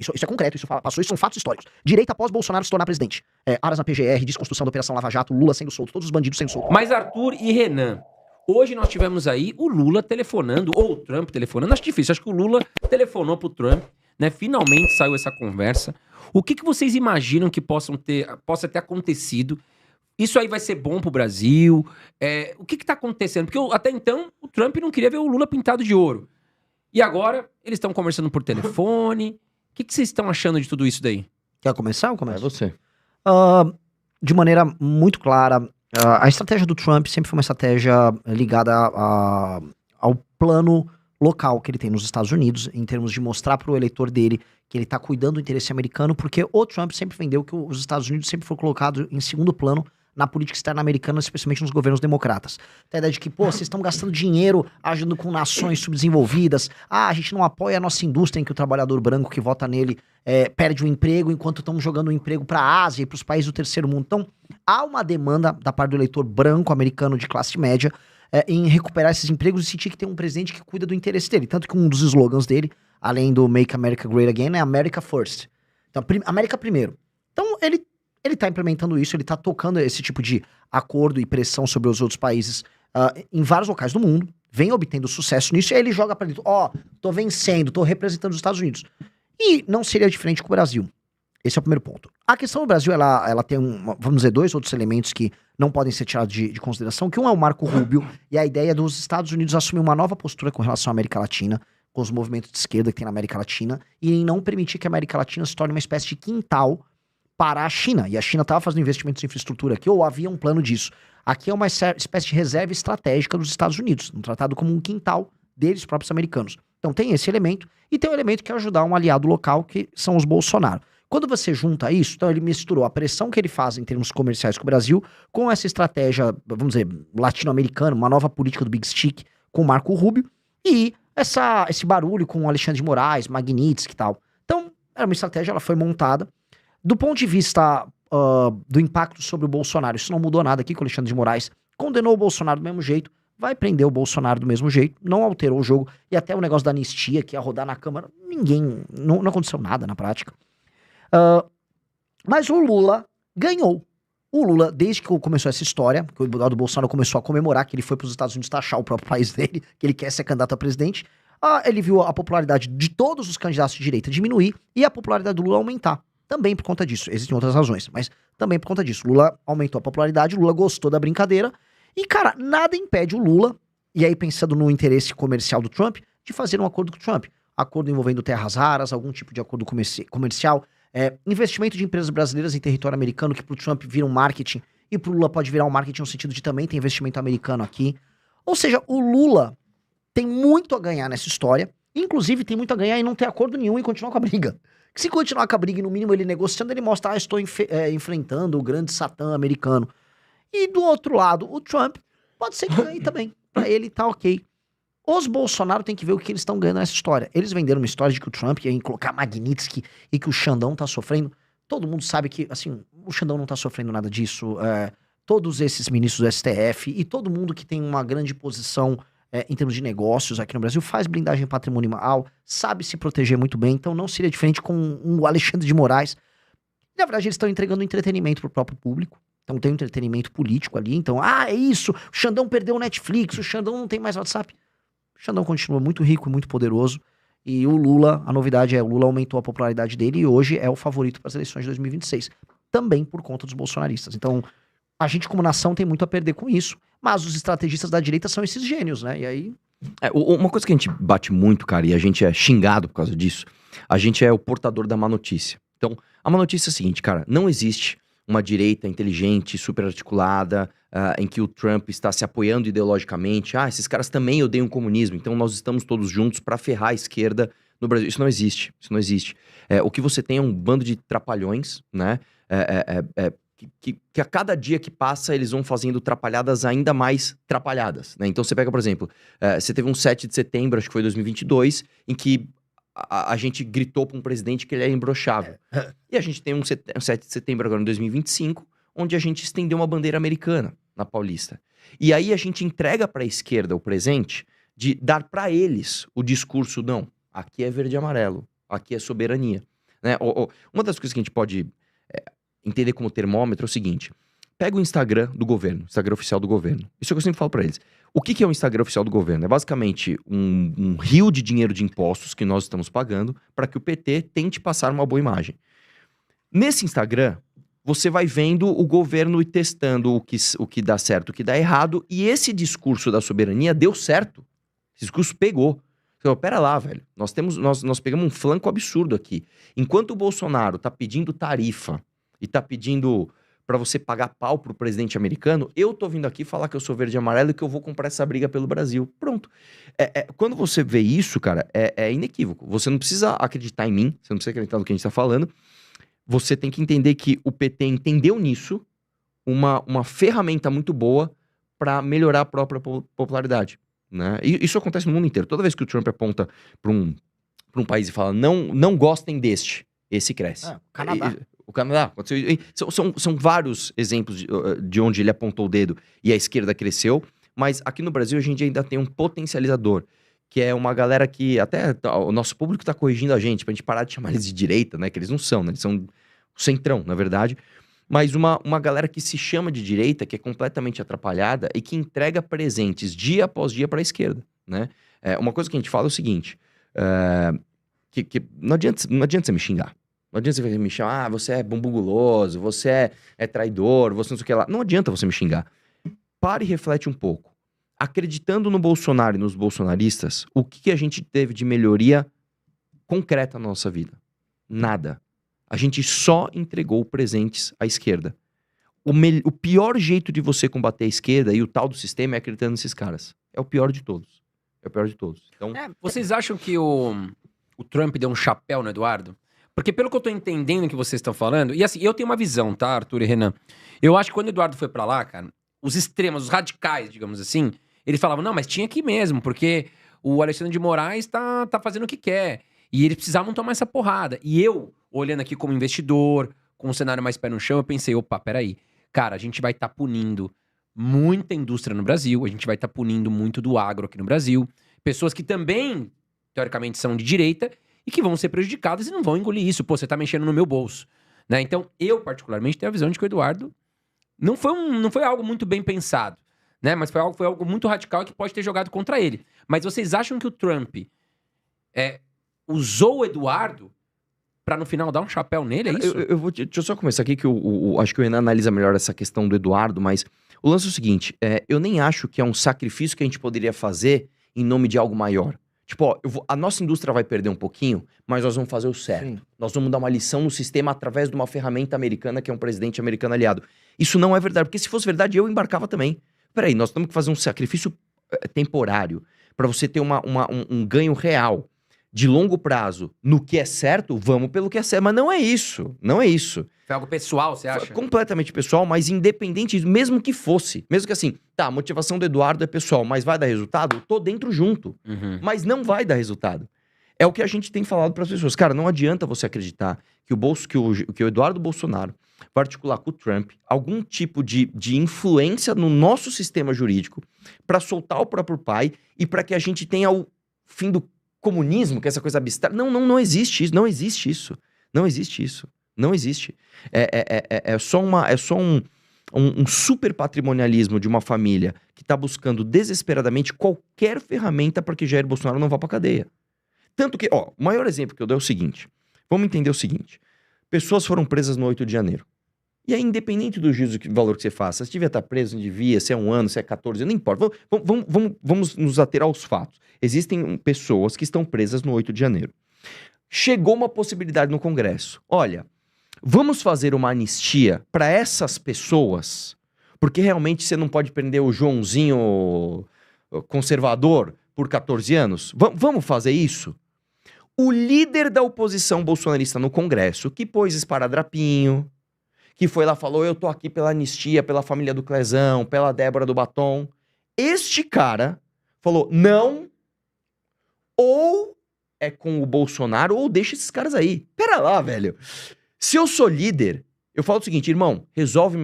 Isso é concreto, passou, isso são fatos históricos. Direita após Bolsonaro se tornar presidente. Aras na PGR, desconstrução da Operação Lava Jato, Lula sendo solto, todos os bandidos sendo soltos. Mas Arthur e Renan, hoje nós tivemos aí o Lula telefonando, ou o Trump telefonando, acho difícil, acho que o Lula telefonou pro Trump, né? Finalmente saiu essa conversa. O que vocês imaginam que possa ter acontecido? Isso aí vai ser bom pro Brasil? O que tá acontecendo? Porque até então o Trump não queria ver o Lula pintado de ouro. E agora eles estão conversando por telefone. O que vocês estão achando de tudo isso daí? Quer começar ou começa? É você. De maneira muito clara, a estratégia do Trump sempre foi uma estratégia ligada ao plano local que ele tem nos Estados Unidos, em termos de mostrar para o eleitor dele que ele está cuidando do interesse americano, porque o Trump sempre vendeu que os Estados Unidos sempre foi colocado em segundo plano na política externa americana, especialmente nos governos democratas. Tem a ideia de que, vocês estão gastando dinheiro agindo com nações subdesenvolvidas, a gente não apoia a nossa indústria em que o trabalhador branco que vota nele perde o emprego, enquanto estamos jogando o emprego para a Ásia e para os países do terceiro mundo. Então, há uma demanda da parte do eleitor branco americano de classe média em recuperar esses empregos e sentir que tem um presidente que cuida do interesse dele. Tanto que um dos slogans dele, além do Make America Great Again, é America First. Então, América primeiro. Então, ele tá implementando isso, ele tá tocando esse tipo de acordo e pressão sobre os outros países em vários locais do mundo, vem obtendo sucesso nisso, e aí ele joga pra dentro, tô vencendo, tô representando os Estados Unidos. E não seria diferente com o Brasil. Esse é o primeiro ponto. A questão do Brasil, ela tem, vamos dizer, dois outros elementos que não podem ser tirados de consideração, que um é o Marco Rubio, e a ideia dos Estados Unidos assumir uma nova postura com relação à América Latina, com os movimentos de esquerda que tem na América Latina, e em não permitir que a América Latina se torne uma espécie de quintal para a China. E a China estava fazendo investimentos em infraestrutura aqui, ou havia um plano disso. Aqui é uma espécie de reserva estratégica dos Estados Unidos, tratado como um quintal deles próprios americanos. Então tem esse elemento, e tem um elemento que é ajudar um aliado local, que são os Bolsonaro. Quando você junta isso, então ele misturou a pressão que ele faz em termos comerciais com o Brasil, com essa estratégia, vamos dizer, latino-americana, uma nova política do Big Stick com o Marco Rubio, e esse barulho com o Alexandre de Moraes, Magnitsky e tal. Então, era uma estratégia, ela foi montada. Do ponto de vista do impacto sobre o Bolsonaro, isso não mudou nada aqui, que o Alexandre de Moraes condenou o Bolsonaro do mesmo jeito, vai prender o Bolsonaro do mesmo jeito, não alterou o jogo, e até o negócio da anistia, que ia rodar na Câmara, não aconteceu nada na prática. Mas o Lula ganhou. O Lula, desde que começou essa história, que o Eduardo Bolsonaro começou a comemorar que ele foi para os Estados Unidos taxar o próprio país dele, que ele quer ser candidato a presidente, ele viu a popularidade de todos os candidatos de direita diminuir e a popularidade do Lula aumentar. Também por conta disso. Existem outras razões, mas também por conta disso. Lula aumentou a popularidade, Lula gostou da brincadeira. E, cara, nada impede o Lula, e aí pensando no interesse comercial do Trump, de fazer um acordo com o Trump. Acordo envolvendo terras raras, algum tipo de acordo comercial. Investimento de empresas brasileiras em território americano, que pro Trump vira um marketing, e pro Lula pode virar um marketing no sentido de também ter investimento americano aqui. Ou seja, o Lula tem muito a ganhar nessa história, inclusive tem muito a ganhar em não ter acordo nenhum e continuar com a briga. Se continuar com a briga e no mínimo ele negociando, ele mostra, estou enfrentando o grande satã americano. E do outro lado, o Trump pode ser que ganhe também. Pra ele tá ok. Os Bolsonaro tem que ver o que eles estão ganhando nessa história. Eles venderam uma história de que o Trump ia colocar Magnitsky e que o Xandão tá sofrendo. Todo mundo sabe que, assim, o Xandão não tá sofrendo nada disso. Todos esses ministros do STF e todo mundo que tem uma grande posição em termos de negócios aqui no Brasil, faz blindagem patrimonial, sabe se proteger muito bem, então não seria diferente com o Alexandre de Moraes. Na verdade, eles estão entregando entretenimento pro próprio público, então tem um entretenimento político ali, então, é isso, o Xandão perdeu o Netflix, o Xandão não tem mais WhatsApp. O Xandão continua muito rico e muito poderoso, e o Lula, a novidade o Lula aumentou a popularidade dele e hoje é o favorito para as eleições de 2026, também por conta dos bolsonaristas. Então, a gente como nação tem muito a perder com isso, mas os estrategistas da direita são esses gênios, né? E aí... Uma coisa que a gente bate muito, cara, e a gente é xingado por causa disso, a gente é o portador da má notícia. Então, a má notícia é a seguinte, cara, não existe uma direita inteligente, super articulada, em que o Trump está se apoiando ideologicamente. Esses caras também odeiam o comunismo, então nós estamos todos juntos para ferrar a esquerda no Brasil. Isso não existe, isso não existe. O que você tem é um bando de trapalhões, né? Que a cada dia que passa eles vão fazendo trapalhadas ainda mais trapalhadas, né? Então você pega, por exemplo, você teve um 7 de setembro, acho que foi 2022, em que a gente gritou para um presidente que ele é imbrochável. E a gente tem um 7 de setembro agora em 2025, onde a gente estendeu uma bandeira americana na Paulista. E aí a gente entrega para a esquerda o presente de dar para eles o discurso, não, aqui é verde e amarelo, aqui é soberania. Né? Uma das coisas que a gente pode entender como termômetro é o seguinte: pega o Instagram do governo, Instagram oficial do governo. Isso é o que eu sempre falo pra eles. O que é o Instagram oficial do governo? É basicamente um rio de dinheiro de impostos que nós estamos pagando para que o PT tente passar uma boa imagem. Nesse Instagram, você vai vendo o governo e testando o que dá certo, o que dá errado, e esse discurso da soberania deu certo. Esse discurso pegou. Então, pera lá, velho. Nós pegamos um flanco absurdo aqui. Enquanto o Bolsonaro tá pedindo tarifa e tá pedindo pra você pagar pau pro presidente americano, eu tô vindo aqui falar que eu sou verde e amarelo e que eu vou comprar essa briga pelo Brasil. Pronto. Quando você vê isso, cara, é inequívoco. Você não precisa acreditar em mim, você não precisa acreditar no que a gente tá falando. Você tem que entender que o PT entendeu nisso uma ferramenta muito boa pra melhorar a própria popularidade. Né? E isso acontece no mundo inteiro. Toda vez que o Trump aponta para um país e fala não gostem deste, esse cresce. Canadá. O Canadá. São vários exemplos de onde ele apontou o dedo e a esquerda cresceu, mas aqui no Brasil a gente ainda tem um potencializador, que é uma galera que até o nosso público tá corrigindo a gente pra gente parar de chamar eles de direita, né? Que eles não são, né? Eles são o centrão, na verdade. Mas uma galera que se chama de direita, que é completamente atrapalhada e que entrega presentes dia após dia para a esquerda, né? Uma coisa que a gente fala é o seguinte, que não adianta você me xingar. Não adianta você me chamar, você é bumbum guloso, você é traidor, você não sei o que lá. Não adianta você me xingar. Pare e reflete um pouco. Acreditando no Bolsonaro e nos bolsonaristas, o que a gente teve de melhoria concreta na nossa vida? Nada. A gente só entregou presentes à esquerda. O pior jeito de você combater a esquerda e o tal do sistema é acreditando nesses caras. É o pior de todos. É o pior de todos. Então, Vocês acham que o Trump deu um chapéu no Eduardo? Porque pelo que eu tô entendendo que vocês estão falando, e assim, eu tenho uma visão, tá, Arthur e Renan? Eu acho que quando o Eduardo foi pra lá, cara, os extremos, os radicais, digamos assim, eles falavam, não, mas tinha que ir mesmo, porque o Alexandre de Moraes tá fazendo o que quer. E eles precisavam tomar essa porrada. E eu, olhando aqui como investidor, com um cenário mais pé no chão, eu pensei, opa, peraí. Cara, a gente vai estar punindo muita indústria no Brasil, a gente vai estar punindo muito do agro aqui no Brasil. Pessoas que também, teoricamente, são de direita e que vão ser prejudicadas e não vão engolir isso. Pô, você tá mexendo no meu bolso. Né? Então, eu, particularmente, tenho a visão de que o Eduardo não foi algo muito bem pensado. Né? Mas foi algo muito radical que pode ter jogado contra ele. Mas vocês acham que o Trump usou o Eduardo pra no final dar um chapéu nele, é isso? Deixa eu só começar aqui, que acho que o Renan analisa melhor essa questão do Eduardo, mas o lance é o seguinte, eu nem acho que é um sacrifício que a gente poderia fazer em nome de algo maior. Tipo, a nossa indústria vai perder um pouquinho, mas nós vamos fazer o certo. Sim. Nós vamos dar uma lição no sistema através de uma ferramenta americana que é um presidente americano aliado. Isso não é verdade, porque se fosse verdade, eu embarcava também. Peraí, nós temos que fazer um sacrifício temporário pra você ter um ganho real. De longo prazo, no que é certo, vamos pelo que é certo. Mas não é isso, não é isso. Foi algo pessoal, você acha? Foi completamente pessoal, mas independente disso, mesmo que fosse. Mesmo que assim, tá, a motivação do Eduardo é pessoal, mas vai dar resultado? Eu tô dentro junto. Uhum. Mas não vai dar resultado. É o que a gente tem falado pras pessoas. Cara, não adianta você acreditar que o Eduardo Bolsonaro vai articular com o Trump algum tipo de influência no nosso sistema jurídico pra soltar o próprio pai e pra que a gente tenha o fim do comunismo, que é essa coisa abstrata. Não existe isso. Não existe isso. Não existe isso. Não existe. É só um super patrimonialismo de uma família que tá buscando desesperadamente qualquer ferramenta para que Jair Bolsonaro não vá pra cadeia. Tanto que, o maior exemplo que eu dou é o seguinte. Vamos entender o seguinte. Pessoas foram presas no 8 de janeiro. E aí, independente do juízo de valor que você faça, se devia estar preso, não devia, se é 1 ano, se é 14, não importa. Vamos nos ater aos fatos. Existem pessoas que estão presas no 8 de janeiro. Chegou uma possibilidade no Congresso. Olha, vamos fazer uma anistia para essas pessoas, porque realmente você não pode prender o Joãozinho conservador por 14 anos? Vamos fazer isso? O líder da oposição bolsonarista no Congresso, que pôs esparadrapinho, que foi lá e falou, eu tô aqui pela anistia, pela família do Clezão, pela Débora do Batom. Este cara falou, não, ou é com o Bolsonaro, ou deixa esses caras aí. Pera lá, velho. Se eu sou líder, eu falo o seguinte, irmão, resolve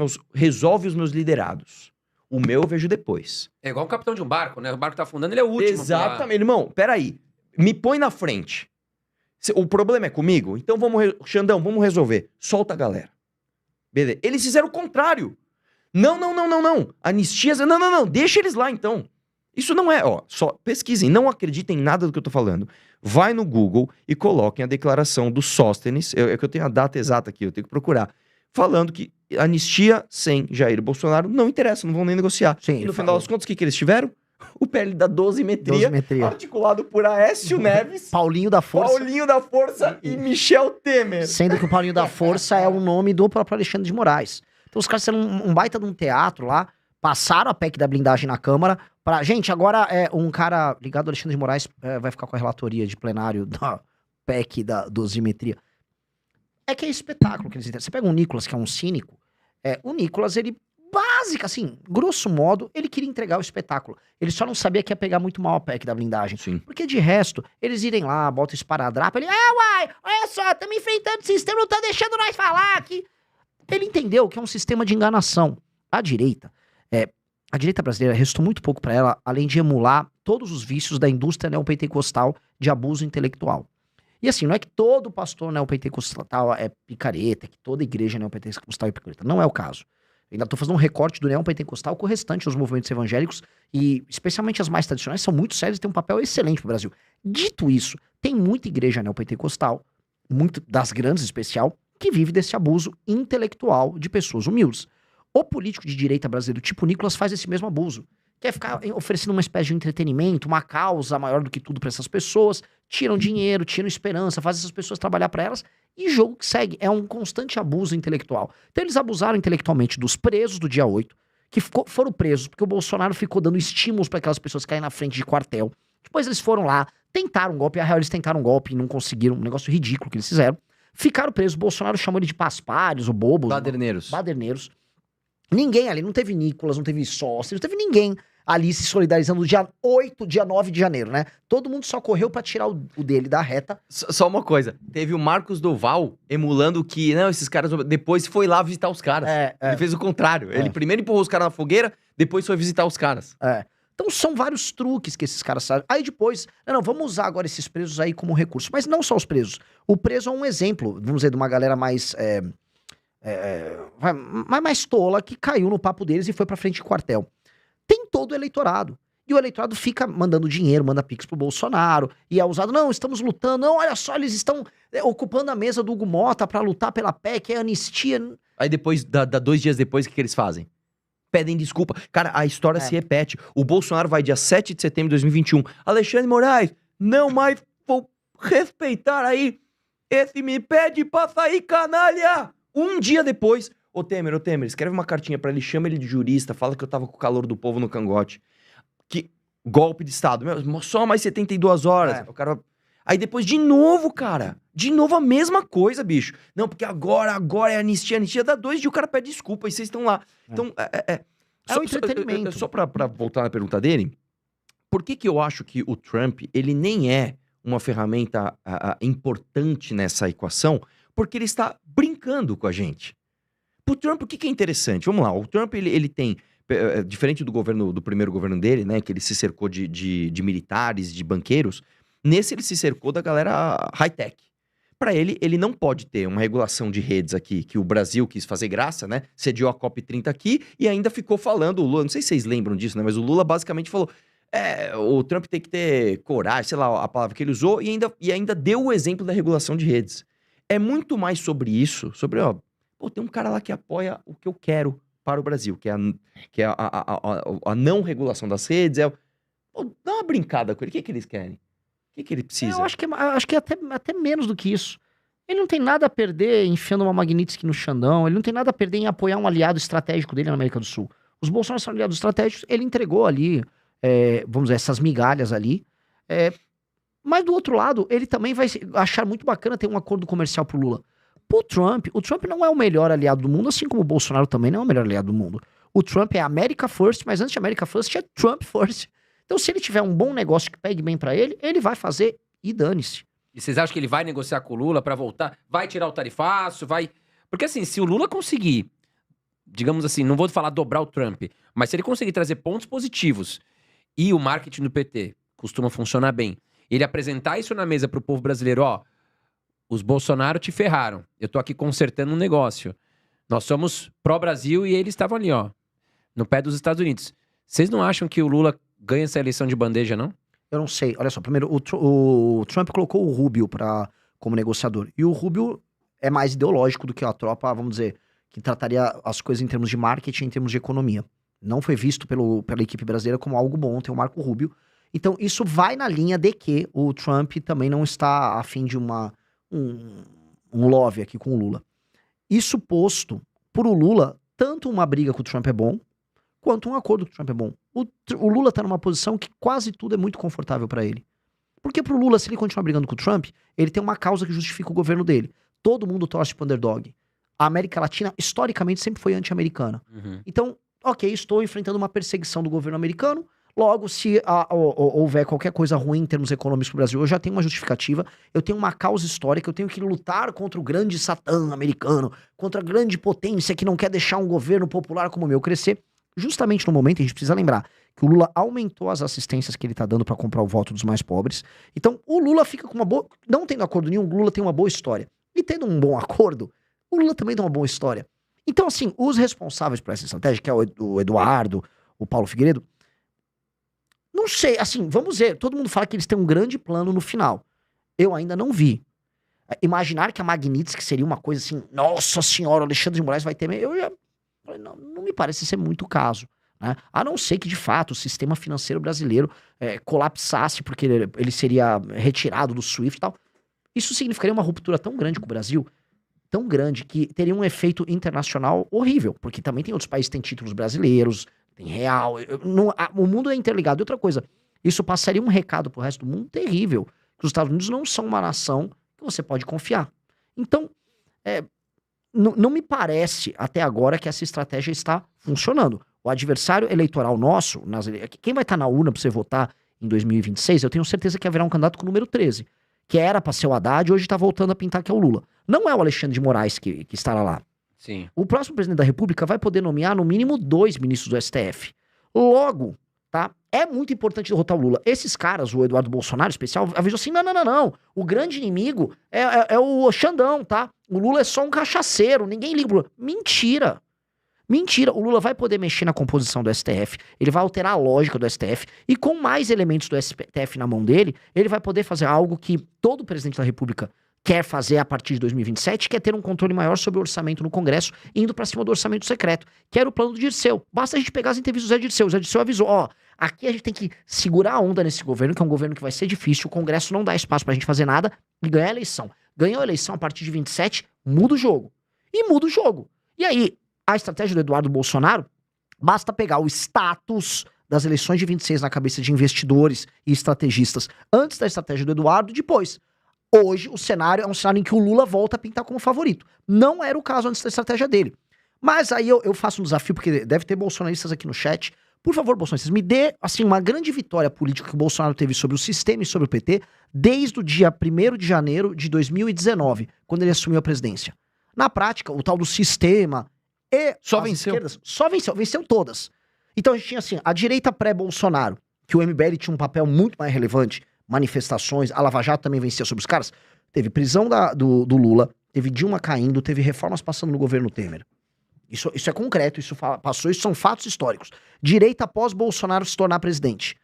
os meus liderados. O meu eu vejo depois. É igual o capitão de um barco, né? O barco tá afundando, ele é o último. Exatamente, irmão, pera aí. Me põe na frente. O problema é comigo? Então Xandão, vamos resolver. Solta a galera. Beleza. Eles fizeram o contrário. Não. Anistias, não. Deixa eles lá, então. Isso não é, só pesquisem, não acreditem em nada do que eu tô falando. Vai no Google e coloquem a declaração do Sóstenes, é que eu tenho a data exata aqui, eu tenho que procurar, falando que anistia sem Jair Bolsonaro não interessa, não vão nem negociar. Sim, e no final das contas, o que eles tiveram? O PL da dosimetria, Dosimetria. articulado por Aécio Neves, Paulinho da Força. e Michel Temer. Sendo que o Paulinho da Força é o nome do próprio Alexandre de Moraes. Então os caras fizeram um baita de um teatro lá, passaram a PEC da blindagem na Câmara pra... Gente, agora um cara ligado ao Alexandre de Moraes vai ficar com a relatoria de plenário da PEC da dosimetria. É que é espetáculo que eles entendem. Você pega o Nicolas, que é um cínico, o Nicolas, ele, básica, assim, grosso modo, ele queria entregar o espetáculo. Ele só não sabia que ia pegar muito mal a PEC da blindagem. Sim. Porque de resto, eles irem lá, botam esparadrapo, ele, uai, olha só, estamos enfrentando o sistema, não tá deixando nós falar aqui. Ele entendeu que é um sistema de enganação. A direita brasileira restou muito pouco pra ela, além de emular todos os vícios da indústria neopentecostal de abuso intelectual. E assim, não é que todo pastor neopentecostal é picareta, que toda igreja neopentecostal é picareta. Não é o caso. Eu ainda tô fazendo um recorte do neopentecostal com o restante dos movimentos evangélicos, e especialmente as mais tradicionais são muito sérias e têm um papel excelente pro Brasil. Dito isso, tem muita igreja neopentecostal, muito das grandes em especial, que vive desse abuso intelectual de pessoas humildes. O político de direita brasileiro tipo Nicolas faz esse mesmo abuso. Quer ficar oferecendo uma espécie de entretenimento, uma causa maior do que tudo para essas pessoas, tiram dinheiro, tiram esperança, fazem essas pessoas trabalhar para elas, e jogo que segue. É um constante abuso intelectual. Então eles abusaram intelectualmente dos presos do dia 8, que foram presos porque o Bolsonaro ficou dando estímulos para aquelas pessoas caírem na frente de quartel. Depois eles foram lá, tentaram um golpe, eles tentaram um golpe e não conseguiram, um negócio ridículo que eles fizeram. Ficaram presos, o Bolsonaro chamou ele de paspalhos, ou bobos. Baderneiros. Ninguém ali, não teve Nicolas, não teve Sócio, não teve ninguém ali se solidarizando no dia 8, dia 9 de janeiro, né? Todo mundo só correu pra tirar o dele da reta. Só uma coisa, teve o Marcos Doval emulando que, não, esses caras, depois foi lá visitar os caras. Ele fez o contrário, ele primeiro empurrou os caras na fogueira, depois foi visitar os caras. Então são vários truques que esses caras fazem. Aí depois, não, vamos usar agora esses presos aí como recurso. Mas não só os presos. O preso é um exemplo, vamos dizer, de uma galera mais tola que caiu no papo deles e foi pra frente de quartel. Tem todo o eleitorado. E o eleitorado fica mandando dinheiro, manda pix pro Bolsonaro, e é usado, não, estamos lutando, não, olha só, eles estão ocupando a mesa do Hugo Mota pra lutar pela PEC, é anistia. Aí depois, 2 dias depois, o que eles fazem? Pedem desculpa. Cara, a história se repete. O Bolsonaro vai dia 7 de setembro de 2021. Alexandre Moraes, não mais vou respeitar aí. Esse me pede pra sair, canalha! Um dia depois, ô Temer, escreve uma cartinha pra ele, chama ele de jurista, fala que eu tava com o calor do povo no cangote. Que golpe de Estado. Meu, só mais 72 horas. O cara... Aí depois, de novo, cara. De novo a mesma coisa, bicho. Não, porque agora é anistia. Dá 2 dias e o cara pede desculpa e vocês estão lá. Então, o entretenimento. Só pra voltar na pergunta dele, por que eu acho que o Trump, ele nem é uma ferramenta importante nessa equação? Porque ele está brincando com a gente. Pro Trump, o que é interessante? Vamos lá, o Trump, ele tem, diferente do primeiro governo dele, né, que ele se cercou de militares, de banqueiros, nesse ele se cercou da galera high-tech. Pra ele não pode ter uma regulação de redes aqui, que o Brasil quis fazer graça, né, sediou a COP30 aqui e ainda ficou falando, o Lula, não sei se vocês lembram disso, né, mas o Lula basicamente falou, o Trump tem que ter coragem, sei lá a palavra que ele usou, e ainda deu o exemplo da regulação de redes. É muito mais sobre isso, sobre, tem um cara lá que apoia o que eu quero para o Brasil, que é a não regulação das redes, dá uma brincada com ele, o que eles querem? O que ele precisa? Eu acho que é até menos do que isso. Ele não tem nada a perder enfiando uma Magnitsky no Xandão, ele não tem nada a perder em apoiar um aliado estratégico dele na América do Sul. Os Bolsonaro são aliados estratégicos, ele entregou ali, vamos dizer, essas migalhas ali, mas do outro lado, ele também vai achar muito bacana ter um acordo comercial pro Lula. Pro Trump, o Trump não é o melhor aliado do mundo, assim como o Bolsonaro também não é o melhor aliado do mundo. O Trump é America First, mas antes de America First é Trump First. Então se ele tiver um bom negócio que pegue bem pra ele vai fazer e dane-se. E vocês acham que ele vai negociar com o Lula pra voltar? Vai tirar o tarifaço? Vai... Porque assim, se o Lula conseguir, digamos assim, não vou falar dobrar o Trump, mas se ele conseguir trazer pontos positivos e o marketing do PT costuma funcionar bem, ele apresentar isso na mesa pro povo brasileiro, os Bolsonaro te ferraram. Eu tô aqui consertando um negócio. Nós somos pró-Brasil e eles estavam ali, ó, no pé dos Estados Unidos. Vocês não acham que o Lula ganha essa eleição de bandeja, não? Eu não sei. Olha só, primeiro, o Trump colocou o Rubio como negociador. E o Rubio é mais ideológico do que a tropa, vamos dizer, que trataria as coisas em termos de marketing, em termos de economia. Não foi visto pela equipe brasileira como algo bom ter o Marco Rubio. Então, isso vai na linha de que o Trump também não está a fim de um love aqui com o Lula. Isso posto, por o Lula, tanto uma briga com o Trump é bom, quanto um acordo com o Trump é bom. O Lula tá numa posição que quase tudo é muito confortável para ele. Porque pro Lula, se ele continuar brigando com o Trump, ele tem uma causa que justifica o governo dele. Todo mundo torce pro underdog. A América Latina, historicamente, sempre foi anti-americana. Então, ok, estou enfrentando uma perseguição do governo americano. Logo, se houver qualquer coisa ruim em termos econômicos pro Brasil, eu já tenho uma justificativa, eu tenho uma causa histórica, eu tenho que lutar contra o grande satã americano, contra a grande potência que não quer deixar um governo popular como o meu crescer. Justamente no momento, a gente precisa lembrar que o Lula aumentou as assistências que ele tá dando para comprar o voto dos mais pobres. Então, o Lula fica com uma boa... Não tendo acordo nenhum, o Lula tem uma boa história. E tendo um bom acordo, o Lula também tem uma boa história. Então, assim, os responsáveis por essa estratégia, que é o Eduardo, o Paulo Figueiredo, não sei, assim, vamos ver. Todo mundo fala que eles têm um grande plano no final. Eu ainda não vi. Imaginar que a Magnitsky seria uma coisa assim, nossa senhora, o Alexandre de Moraes vai ter... Eu já falei, não me parece ser muito o caso. Né? A não ser que, de fato, o sistema financeiro brasileiro colapsasse porque ele seria retirado do SWIFT e tal. Isso significaria uma ruptura tão grande com o Brasil, tão grande, que teria um efeito internacional horrível. Porque também tem outros países que têm títulos brasileiros, tem real. O mundo é interligado. E outra coisa, isso passaria um recado pro resto do mundo terrível. Que os Estados Unidos não são uma nação que você pode confiar. Então, não me parece até agora que essa estratégia está funcionando. O adversário eleitoral nosso, quem vai estar na urna para você votar em 2026, eu tenho certeza que haverá um candidato com o número 13, que era para ser o Haddad e hoje está voltando a pintar que é o Lula. Não é o Alexandre de Moraes que estará lá. Sim. O próximo presidente da República vai poder nomear no mínimo 2 ministros do STF. Logo, tá? É muito importante derrotar o Lula. Esses caras, o Eduardo Bolsonaro, especial, avisou assim, não. O grande inimigo é o Xandão, tá? O Lula é só um cachaceiro, ninguém liga pro Lula. Mentira. O Lula vai poder mexer na composição do STF, ele vai alterar a lógica do STF, e com mais elementos do STF na mão dele, ele vai poder fazer algo que todo presidente da República quer fazer a partir de 2027, que é ter um controle maior sobre o orçamento no Congresso, indo pra cima do orçamento secreto, que era o plano do Dirceu. Basta a gente pegar as entrevistas do Zé Dirceu. O Zé Dirceu avisou, aqui a gente tem que segurar a onda nesse governo, que é um governo que vai ser difícil, o Congresso não dá espaço pra gente fazer nada, e ganhar a eleição. Ganhou a eleição a partir de 27, muda o jogo. E muda o jogo. E aí, a estratégia do Eduardo Bolsonaro, basta pegar o status das eleições de 26 na cabeça de investidores e estrategistas antes da estratégia do Eduardo e depois. Hoje, o cenário é um cenário em que o Lula volta a pintar como favorito. Não era o caso antes da estratégia dele. Mas aí eu faço um desafio, porque deve ter bolsonaristas aqui no chat. Por favor, bolsonaristas, me dê assim, uma grande vitória política que o Bolsonaro teve sobre o sistema e sobre o PT desde o dia 1º de janeiro de 2019, quando ele assumiu a presidência. Na prática, o tal do sistema... Só venceu. Venceu todas. Então a gente tinha assim, a direita pré-Bolsonaro, que o MBL tinha um papel muito mais relevante, manifestações, a Lava Jato também vencia sobre os caras, teve prisão do Lula, teve Dilma caindo, teve reformas passando no governo Temer. Isso é concreto, isso são fatos históricos. Direita após Bolsonaro se tornar presidente.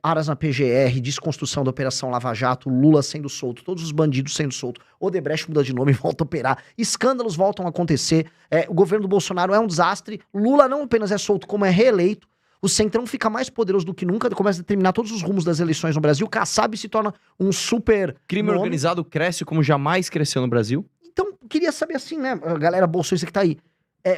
Aras na PGR, desconstrução da Operação Lava Jato, Lula sendo solto, todos os bandidos sendo soltos, Odebrecht muda de nome e volta a operar, escândalos voltam a acontecer, o governo do Bolsonaro é um desastre, Lula não apenas é solto, como é reeleito, o Centrão fica mais poderoso do que nunca, começa a determinar todos os rumos das eleições no Brasil, Kassab se torna um super... Crime organizado cresce como jamais cresceu no Brasil. Então, queria saber assim, né, a galera bolsonarista que tá aí,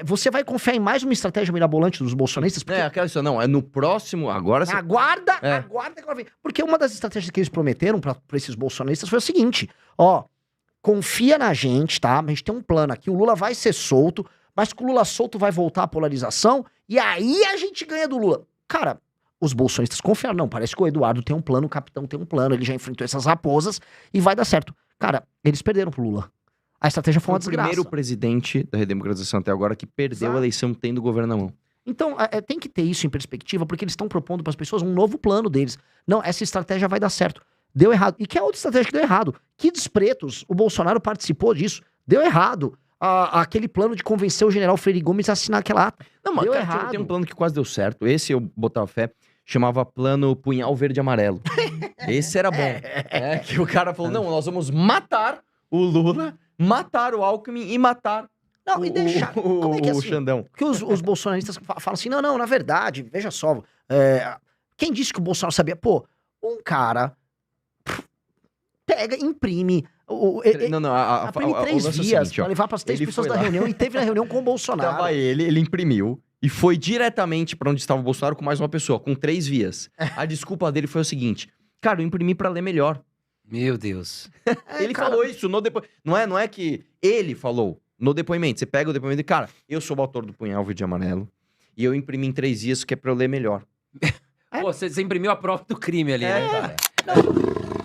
você vai confiar em mais uma estratégia mirabolante dos bolsonaristas? Porque... aquela história, não, é no próximo, agora... Aguarda que ela vem. Porque uma das estratégias que eles prometeram pra esses bolsonaristas foi o seguinte, confia na gente, tá? A gente tem um plano aqui, o Lula vai ser solto, mas com o Lula solto vai voltar a polarização, e aí a gente ganha do Lula. Cara, os bolsonaristas confiaram, não, parece que o Eduardo tem um plano, o capitão tem um plano, ele já enfrentou essas raposas, e vai dar certo. Cara, eles perderam pro Lula. A estratégia foi uma desgraça. O primeiro presidente da redemocratização até agora que perdeu a eleição tendo o governo na mão. Então, tem que ter isso em perspectiva, porque eles estão propondo para as pessoas um novo plano deles. Não, essa estratégia vai dar certo. deu errado. E que é outra estratégia que deu errado. Kids pretos, o Bolsonaro participou disso, deu errado. Aquele plano de convencer o general Freire Gomes a assinar aquela ata. Não, mas Deu cara, errado. tem um plano que quase deu certo. Esse eu botava fé. Chamava plano Punhal Verde e Amarelo. Esse era bom. Que o cara falou, não, nós vamos matar o Lula, matar o Alckmin e matar Não, e deixar. Como é que é o assim? Xandão. Porque os bolsonaristas falam assim, não, na verdade, veja só, quem disse que o Bolsonaro sabia? Pô, um cara pega, imprime, imprime 3 vias pra levar pras 3 pessoas da reunião e teve na reunião com o Bolsonaro. Tava ele imprimiu e foi diretamente pra onde estava o Bolsonaro com mais uma pessoa, com 3 vias. A desculpa dele foi o seguinte, cara, eu imprimi pra ler melhor. Meu Deus. Ele falou isso no depoimento. Não é que ele falou no depoimento. Você pega o depoimento e, cara, eu sou o autor do Punhal Verde e Amarelo e eu imprimi em 3 dias que é pra eu ler melhor. Pô, você imprimiu a prova do crime ali, né, cara? Não,